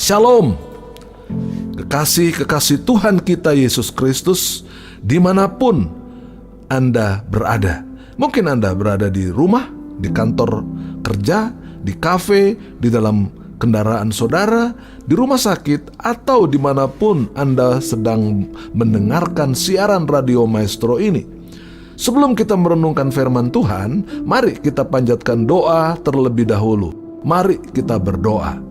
Shalom, kekasih-kekasih Tuhan kita Yesus Kristus, dimanapun Anda berada. Mungkin Anda berada di rumah, di kantor kerja, di kafe, di dalam kendaraan saudara, di rumah sakit, atau dimanapun Anda sedang mendengarkan siaran Radio Maestro ini. Sebelum kita merenungkan firman Tuhan, mari kita panjatkan doa terlebih dahulu. Mari kita berdoa.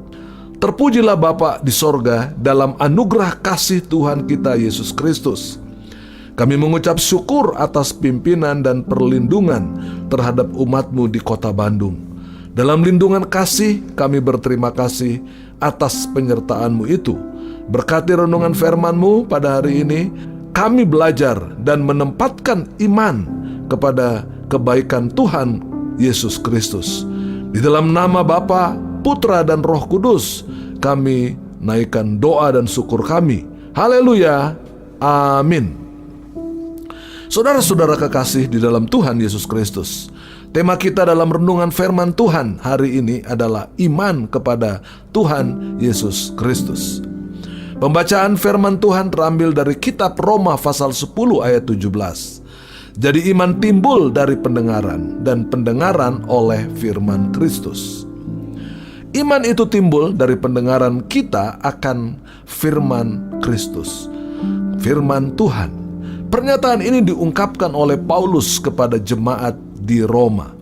Terpujilah Bapa di sorga dalam anugerah kasih Tuhan kita Yesus Kristus. Kami mengucap syukur atas pimpinan dan perlindungan terhadap umat-Mu di kota Bandung. Dalam lindungan kasih, kami berterima kasih atas penyertaan-Mu itu. Berkati renungan firman-Mu pada hari ini, kami belajar dan menempatkan iman kepada kebaikan Tuhan Yesus Kristus. Di dalam nama Bapa, Putra dan Roh Kudus, kami naikkan doa dan syukur kami. Haleluya, amin. Saudara-saudara kekasih di dalam Tuhan Yesus Kristus, tema kita dalam renungan firman Tuhan hari ini adalah iman kepada Tuhan Yesus Kristus. Pembacaan firman Tuhan terambil dari kitab Roma pasal 10 ayat 17. Jadi iman timbul dari pendengaran, dan pendengaran oleh firman Kristus. Iman itu timbul dari pendengaran kita akan firman Kristus, firman Tuhan. Pernyataan ini diungkapkan oleh Paulus kepada jemaat di Roma.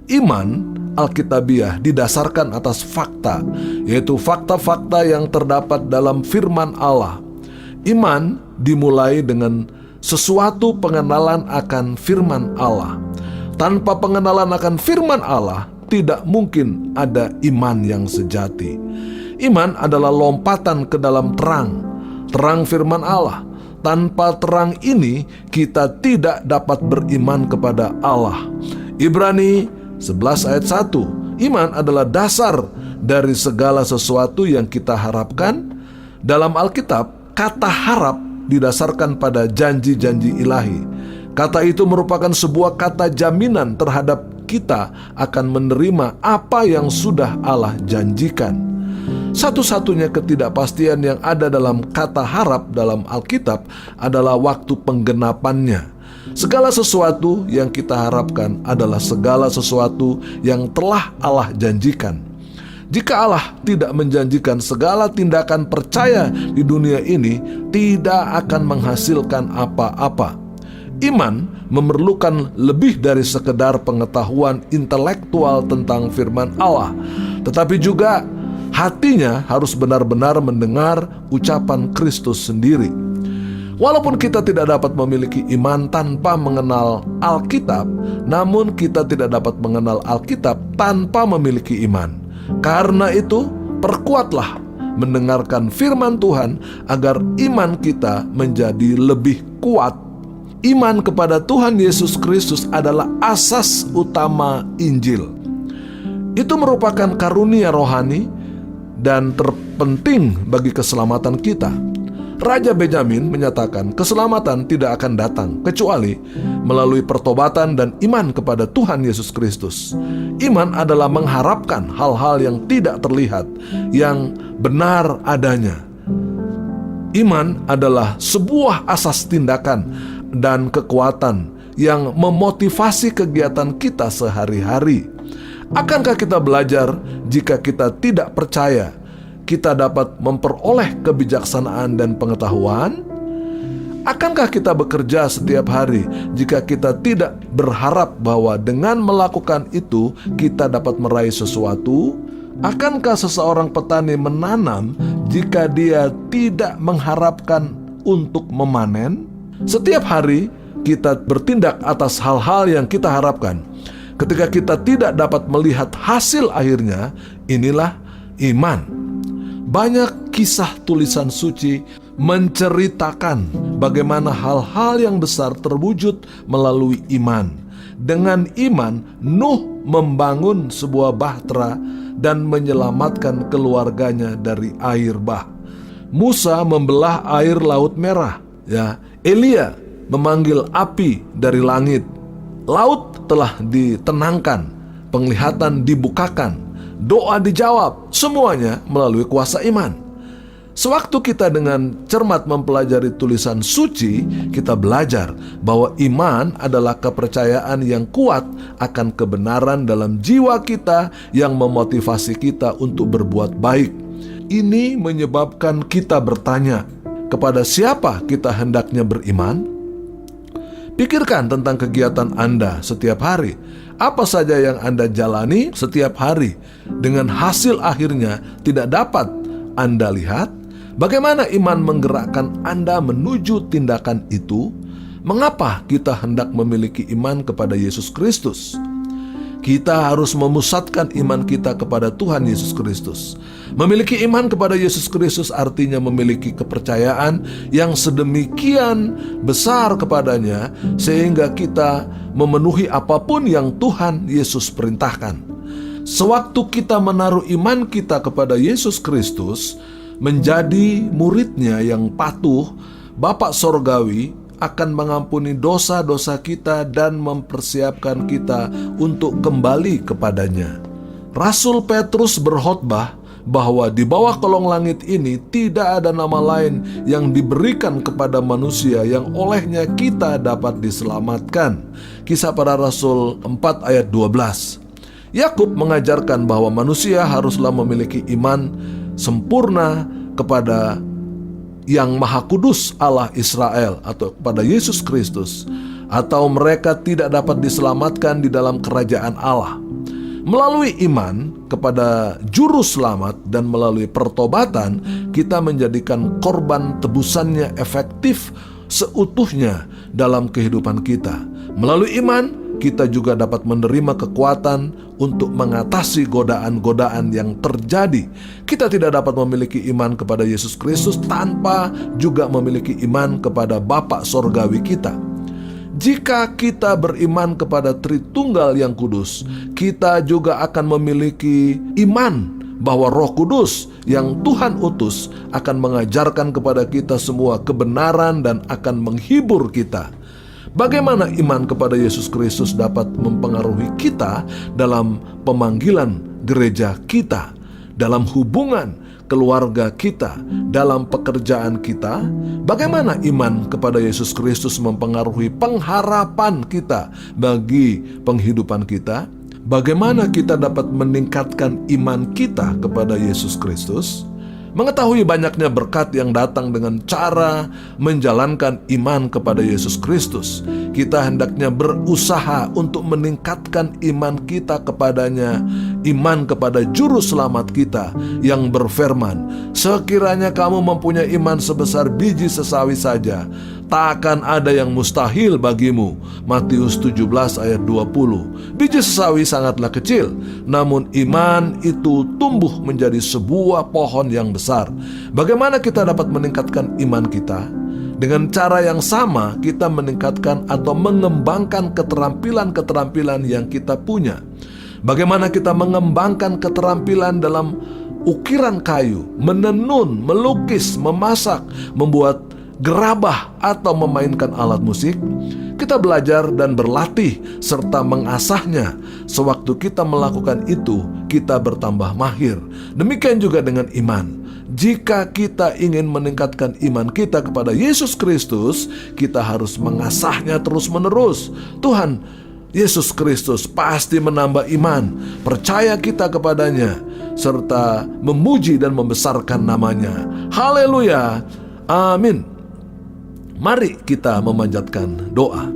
Iman Alkitabiah didasarkan atas fakta, yaitu fakta-fakta yang terdapat dalam firman Allah. Iman dimulai dengan sesuatu pengenalan akan firman Allah. Tanpa pengenalan akan firman Allah, tidak mungkin ada iman yang sejati. Iman adalah lompatan ke dalam terang firman Allah. Tanpa terang ini, kita tidak dapat beriman kepada Allah. Ibrani 11 ayat 1. Iman adalah dasar dari segala sesuatu yang kita harapkan. Dalam Alkitab, kata harap didasarkan pada janji-janji ilahi. Kata itu merupakan sebuah kata jaminan terhadap kita akan menerima apa yang sudah Allah janjikan. Satu-satunya ketidakpastian yang ada dalam kata harap dalam Alkitab adalah waktu penggenapannya. Segala sesuatu yang kita harapkan adalah segala sesuatu yang telah Allah janjikan. Jika Allah tidak menjanjikan, segala tindakan percaya di dunia ini tidak akan menghasilkan apa-apa. Iman memerlukan lebih dari sekedar pengetahuan intelektual tentang firman Allah, tetapi juga hatinya harus benar-benar mendengar ucapan Kristus sendiri. Walaupun kita tidak dapat memiliki iman tanpa mengenal Alkitab, namun kita tidak dapat mengenal Alkitab tanpa memiliki iman. Karena itu, perkuatlah mendengarkan firman Tuhan agar iman kita menjadi lebih kuat. Iman kepada Tuhan Yesus Kristus adalah asas utama Injil. Itu merupakan karunia rohani dan terpenting bagi keselamatan kita. Raja Benyamin menyatakan keselamatan tidak akan datang kecuali melalui pertobatan dan iman kepada Tuhan Yesus Kristus. Iman adalah mengharapkan hal-hal yang tidak terlihat, yang benar adanya. Iman adalah sebuah asas tindakan dan kekuatan yang memotivasi kegiatan kita sehari-hari. Akankah kita belajar jika kita tidak percaya kita dapat memperoleh kebijaksanaan dan pengetahuan? Akankah kita bekerja setiap hari jika kita tidak berharap bahwa dengan melakukan itu kita dapat meraih sesuatu? Akankah seseorang petani menanam jika dia tidak mengharapkan untuk memanen? Setiap hari kita bertindak atas hal-hal yang kita harapkan. Ketika kita tidak dapat melihat hasil akhirnya, inilah iman. Banyak kisah tulisan suci menceritakan bagaimana hal-hal yang besar terwujud melalui iman. Dengan iman, Nuh membangun sebuah bahtera dan menyelamatkan keluarganya dari air bah. Musa membelah air Laut Merah. Elia memanggil api dari langit. Laut telah ditenangkan, penglihatan dibukakan. doa dijawab, semuanya melalui kuasa iman. Sewaktu kita dengan cermat mempelajari tulisan suci, kita belajar bahwa iman adalah kepercayaan yang kuat akan kebenaran dalam jiwa kita yang memotivasi kita untuk berbuat baik. Ini menyebabkan kita bertanya, kepada siapa kita hendaknya beriman? Pikirkan tentang kegiatan Anda setiap hari. Apa saja yang Anda jalani setiap hari dengan hasil akhirnya tidak dapat Anda lihat? Bagaimana iman menggerakkan Anda menuju tindakan itu? Mengapa kita hendak memiliki iman kepada Yesus Kristus? Kita harus memusatkan iman kita kepada Tuhan Yesus Kristus. Memiliki iman kepada Yesus Kristus artinya memiliki kepercayaan yang sedemikian besar kepadanya sehingga kita memenuhi apapun yang Tuhan Yesus perintahkan. Sewaktu kita menaruh iman kita kepada Yesus Kristus, menjadi muridnya yang patuh, Bapa Sorgawi akan mengampuni dosa-dosa kita dan mempersiapkan kita untuk kembali kepadanya. Rasul Petrus berkhotbah bahwa di bawah kolong langit ini tidak ada nama lain yang diberikan kepada manusia yang olehnya kita dapat diselamatkan. Kisah Para Rasul 4 ayat 12. Yakub mengajarkan bahwa manusia haruslah memiliki iman sempurna kepada yang Maha Kudus Allah Israel atau kepada Yesus Kristus, atau mereka tidak dapat diselamatkan di dalam kerajaan Allah. Melalui iman kepada Juru Selamat dan melalui pertobatan, kita menjadikan korban tebusannya efektif seutuhnya dalam kehidupan kita. Melalui iman, kita juga dapat menerima kekuatan untuk mengatasi godaan-godaan yang terjadi. Kita tidak dapat memiliki iman kepada Yesus Kristus tanpa juga memiliki iman kepada Bapa Sorgawi kita. Jika kita beriman kepada Tritunggal yang kudus, kita juga akan memiliki iman bahwa Roh Kudus yang Tuhan utus akan mengajarkan kepada kita semua kebenaran dan akan menghibur kita. Bagaimana iman kepada Yesus Kristus dapat mempengaruhi kita dalam pemanggilan gereja kita, dalam hubungan keluarga kita, dalam pekerjaan kita? Bagaimana iman kepada Yesus Kristus mempengaruhi pengharapan kita bagi penghidupan kita? Bagaimana kita dapat meningkatkan iman kita kepada Yesus Kristus? Mengetahui banyaknya berkat yang datang dengan cara menjalankan iman kepada Yesus Kristus, kita hendaknya berusaha untuk meningkatkan iman kita kepadanya, iman kepada Juru Selamat kita yang berfirman, "Sekiranya kamu mempunyai iman sebesar biji sesawi saja, tak akan ada yang mustahil bagimu." Matius 17 ayat 20. Biji sesawi sangatlah kecil, namun iman itu tumbuh menjadi sebuah pohon yang besar. Bagaimana kita dapat meningkatkan iman kita? Dengan cara yang sama, kita meningkatkan atau mengembangkan keterampilan-keterampilan yang kita punya. Bagaimana kita mengembangkan keterampilan dalam ukiran kayu, menenun, melukis, memasak, membuat gerabah, atau memainkan alat musik? Kita belajar dan berlatih serta mengasahnya. Sewaktu kita melakukan itu, kita bertambah mahir. Demikian juga dengan iman. Jika kita ingin meningkatkan iman kita kepada Yesus Kristus, kita harus mengasahnya terus-menerus. Tuhan Yesus Kristus pasti menambah iman, percaya kita kepadanya, serta memuji dan membesarkan namanya. Haleluya, amin. Mari kita memanjatkan doa.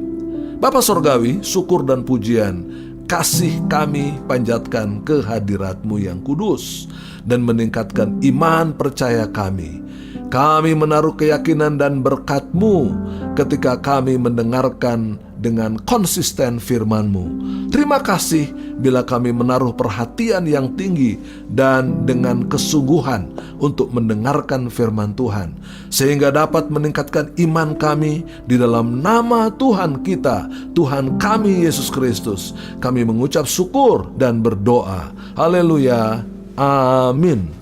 Bapa Sorgawi, syukur dan pujian, kasih kami panjatkan kehadirat-Mu yang kudus dan meningkatkan iman percaya kami. Kami menaruh keyakinan dan berkat-Mu ketika kami mendengarkan dengan konsisten firman-Mu. Terima kasih bila kami menaruh perhatian yang tinggi dan dengan kesungguhan untuk mendengarkan firman Tuhan, sehingga dapat meningkatkan iman kami di dalam nama Tuhan kita, Tuhan kami Yesus Kristus. Kami mengucap syukur dan berdoa. Haleluya. Amin.